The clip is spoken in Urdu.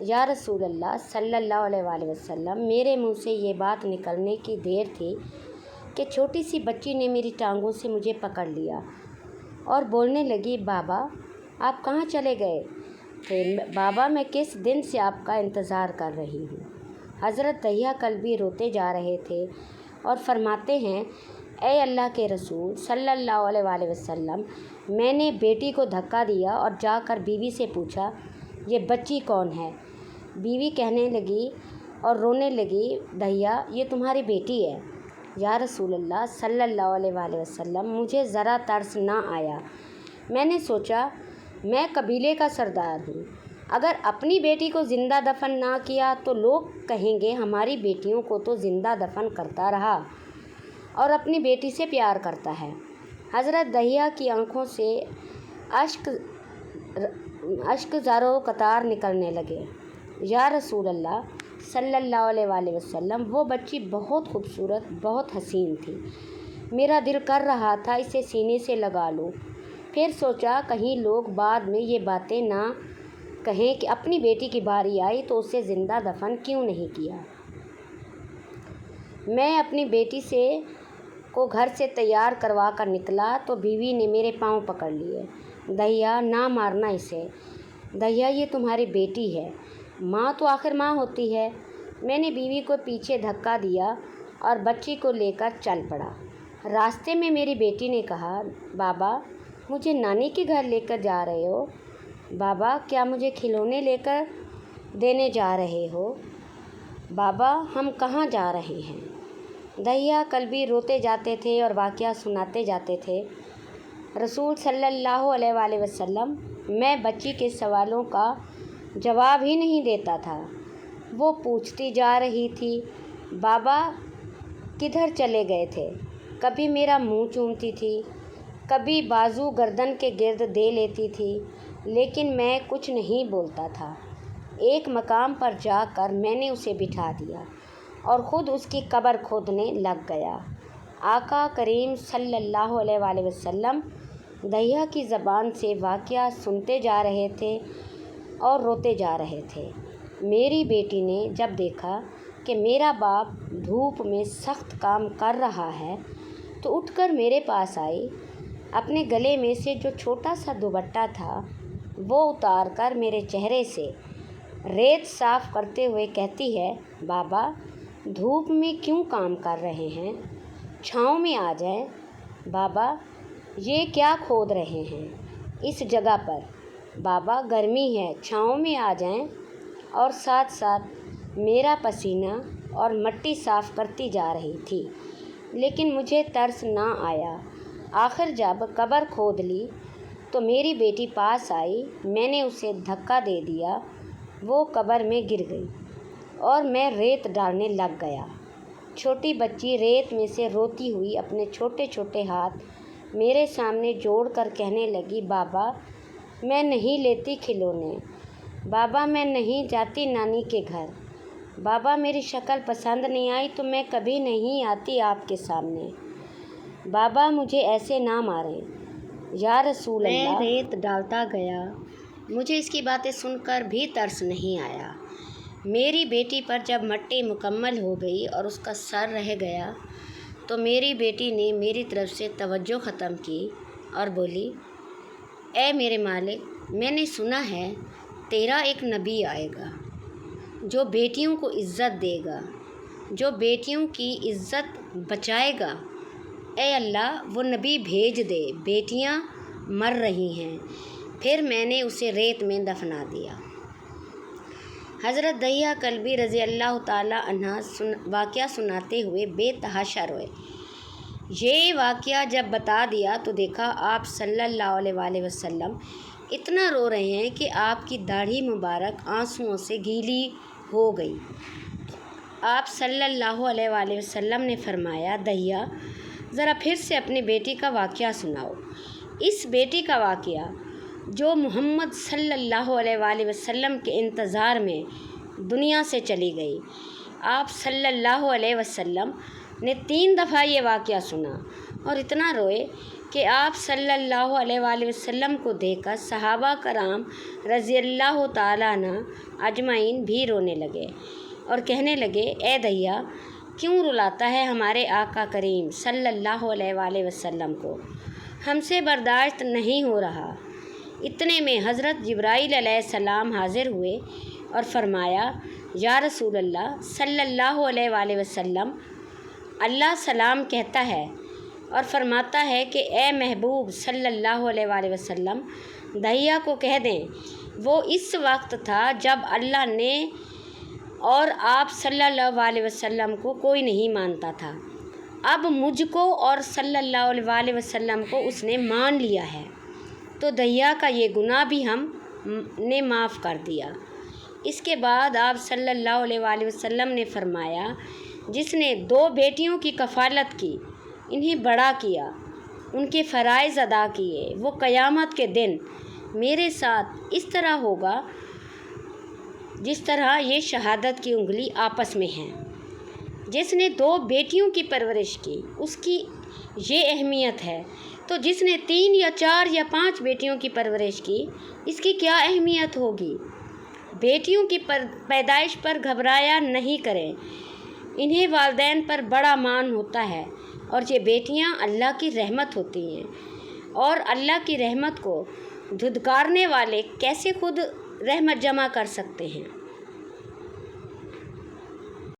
یا رسول اللہ صلی اللہ علیہ وسلم، میرے منہ سے یہ بات نکلنے کی دیر تھی کہ چھوٹی سی بچی نے میری ٹانگوں سے مجھے پکڑ لیا اور بولنے لگی، بابا آپ کہاں چلے گئے تھے؟ بابا میں کس دن سے آپ کا انتظار کر رہی ہوں۔ حضرت دہیہ کلبی روتے جا رہے تھے اور فرماتے ہیں، اے اللہ کے رسول صلی اللہ علیہ وسلم، میں نے بیٹی کو دھکا دیا اور جا کر بیوی سے پوچھا، یہ بچی کون ہے؟ بیوی کہنے لگی اور رونے لگی، دہیہ یہ تمہاری بیٹی ہے۔ یا رسول اللہ صلی اللہ علیہ وسلم، مجھے ذرا ترس نہ آیا۔ میں نے سوچا میں قبیلے کا سردار ہوں، اگر اپنی بیٹی کو زندہ دفن نہ کیا تو لوگ کہیں گے ہماری بیٹیوں کو تو زندہ دفن کرتا رہا اور اپنی بیٹی سے پیار کرتا ہے۔ حضرت دہیہ کی آنکھوں سے اشک زارو قطار نکلنے لگے۔ یا رسول اللہ صلی اللہ علیہ وسلم، وہ بچی بہت خوبصورت، بہت حسین تھی، میرا دل کر رہا تھا اسے سینے سے لگا لوں، پھر سوچا کہیں لوگ بعد میں یہ باتیں نہ کہیں کہ اپنی بیٹی کی باری آئی تو اسے زندہ دفن کیوں نہیں کیا۔ میں اپنی بیٹی کو گھر سے تیار کروا کر نکلا تو بیوی نے میرے پاؤں پکڑ لیے، دہیہ نہ مارنا اسے، دہیہ یہ تمہاری بیٹی ہے، ماں تو آخر ماں ہوتی ہے۔ میں نے بیوی کو پیچھے دھکا دیا اور بچی کو لے کر چل پڑا۔ راستے میں میری بیٹی نے کہا، بابا مجھے نانی کے گھر لے کر جا رہے ہو؟ بابا کیا مجھے کھلونے لے کر دینے جا رہے ہو؟ بابا ہم کہاں جا رہے ہیں؟ دہیہ کلبی روتے جاتے تھے اور واقعہ سناتے جاتے تھے، رسول صلی اللہ علیہ وسلم، میں بچی کے سوالوں کا جواب ہی نہیں دیتا تھا۔ وہ پوچھتی جا رہی تھی، بابا کدھر چلے گئے تھے؟ کبھی میرا منہ چومتی تھی، کبھی بازو گردن کے گرد دے لیتی تھی، لیکن میں کچھ نہیں بولتا تھا۔ ایک مقام پر جا کر میں نے اسے بٹھا دیا اور خود اس کی قبر کھودنے لگ گیا۔ آقا کریم صلی اللہ علیہ وسلم دہیہ کی زبان سے واقعہ سنتے جا رہے تھے اور روتے جا رہے تھے۔ میری بیٹی نے جب دیکھا کہ میرا باپ دھوپ میں سخت کام کر رہا ہے تو اٹھ کر میرے پاس آئی، اپنے گلے میں سے جو چھوٹا سا دوپٹہ تھا وہ اتار کر میرے چہرے سے ریت صاف کرتے ہوئے کہتی ہے، بابا دھوپ میں کیوں کام کر رہے ہیں؟ چھاؤں میں آ جائیں۔ بابا یہ کیا کھود رہے ہیں اس جگہ پر؟ بابا گرمی ہے، چھاؤں میں آ جائیں۔ اور ساتھ ساتھ میرا پسینہ اور مٹی صاف کرتی جا رہی تھی، لیکن مجھے ترس نہ آیا۔ آخر جب قبر کھود لی تو میری بیٹی پاس آئی، میں نے اسے دھکا دے دیا، وہ قبر میں گر گئی اور میں ریت ڈالنے لگ گیا۔ چھوٹی بچی ریت میں سے روتی ہوئی اپنے چھوٹے چھوٹے ہاتھ میرے سامنے جوڑ کر کہنے لگی، بابا میں نہیں لیتی کھلونے، بابا میں نہیں جاتی نانی کے گھر، بابا میری شکل پسند نہیں آئی تو میں کبھی نہیں آتی آپ کے سامنے، بابا مجھے ایسے نہ ماریں۔ یا رسول اللہ، میں ریت ڈالتا گیا، مجھے اس کی باتیں سن کر بھی ترس نہیں آیا۔ میری بیٹی پر جب مٹی مکمل ہو گئی اور اس کا سر رہ گیا تو میری بیٹی نے میری طرف سے توجہ ختم کی اور بولی، اے میرے مالک، میں نے سنا ہے تیرا ایک نبی آئے گا جو بیٹیوں کو عزت دے گا، جو بیٹیوں کی عزت بچائے گا۔ اے اللہ وہ نبی بھیج دے، بیٹیاں مر رہی ہیں۔ پھر میں نے اسے ریت میں دفنا دیا۔ حضرت دہیہ کلبی رضی اللہ تعالیٰ عنہ واقعہ سناتے ہوئے بے تحاشا روئے۔ یہ واقعہ جب بتا دیا تو دیکھا آپ صلی اللہ علیہ وسلم اتنا رو رہے ہیں کہ آپ کی داڑھی مبارک آنسوؤں سے گیلی ہو گئی۔ آپ صلی اللہ علیہ وسلم نے فرمایا، دہیہ ذرا پھر سے اپنی بیٹی کا واقعہ سناؤ۔ اس بیٹی کا واقعہ جو محمد صلی اللہ علیہ وسلم کے انتظار میں دنیا سے چلی گئی۔ آپ صلی اللہ علیہ وسلم نے 3 دفعہ یہ واقعہ سنا اور اتنا روئے کہ آپ صلی اللہ علیہ وآلہ وسلم کو دیکھ کر صحابہ کرام رضی اللہ تعالیٰ عنہ اجمعین بھی رونے لگے اور کہنے لگے، اے دہیا، کیوں رلاتا ہے ہمارے آقا کریم صلی اللہ علیہ وآلہ وسلم کو، ہم سے برداشت نہیں ہو رہا۔ اتنے میں حضرت جبرائیل علیہ السلام حاضر ہوئے اور فرمایا، یا رسول اللہ صلی اللہ علیہ وآلہ وسلم، اللہ سلام کہتا ہے اور فرماتا ہے کہ اے محبوب صلی اللہ علیہ وآلہ وسلم، دہیا کو کہہ دیں وہ اس وقت تھا جب اللہ نے اور آپ صلی اللہ علیہ وسلم کو کوئی نہیں مانتا تھا، اب مجھ کو اور صلی اللہ علیہ وآلہ وسلم کو اس نے مان لیا ہے، تو دہیا کا یہ گناہ بھی ہم نے معاف کر دیا۔ اس کے بعد آپ صلی اللہ علیہ وآلہ وسلم نے فرمایا، جس نے 2 بیٹیوں کی کفالت کی، انہیں بڑا کیا، ان کے فرائض ادا کیے، وہ قیامت کے دن میرے ساتھ اس طرح ہوگا جس طرح یہ شہادت کی انگلی آپس میں ہیں۔ جس نے 2 بیٹیوں کی پرورش کی، اس کی یہ اہمیت ہے، تو جس نے 3 یا 4 یا 5 بیٹیوں کی پرورش کی، اس کی کیا اہمیت ہوگی۔ بیٹیوں کی پیدائش پر گھبرایا نہیں کریں، انہیں والدین پر بڑا مان ہوتا ہے، اور یہ بیٹیاں اللہ کی رحمت ہوتی ہیں، اور اللہ کی رحمت کو دھتکارنے والے کیسے خود رحمت جمع کر سکتے ہیں۔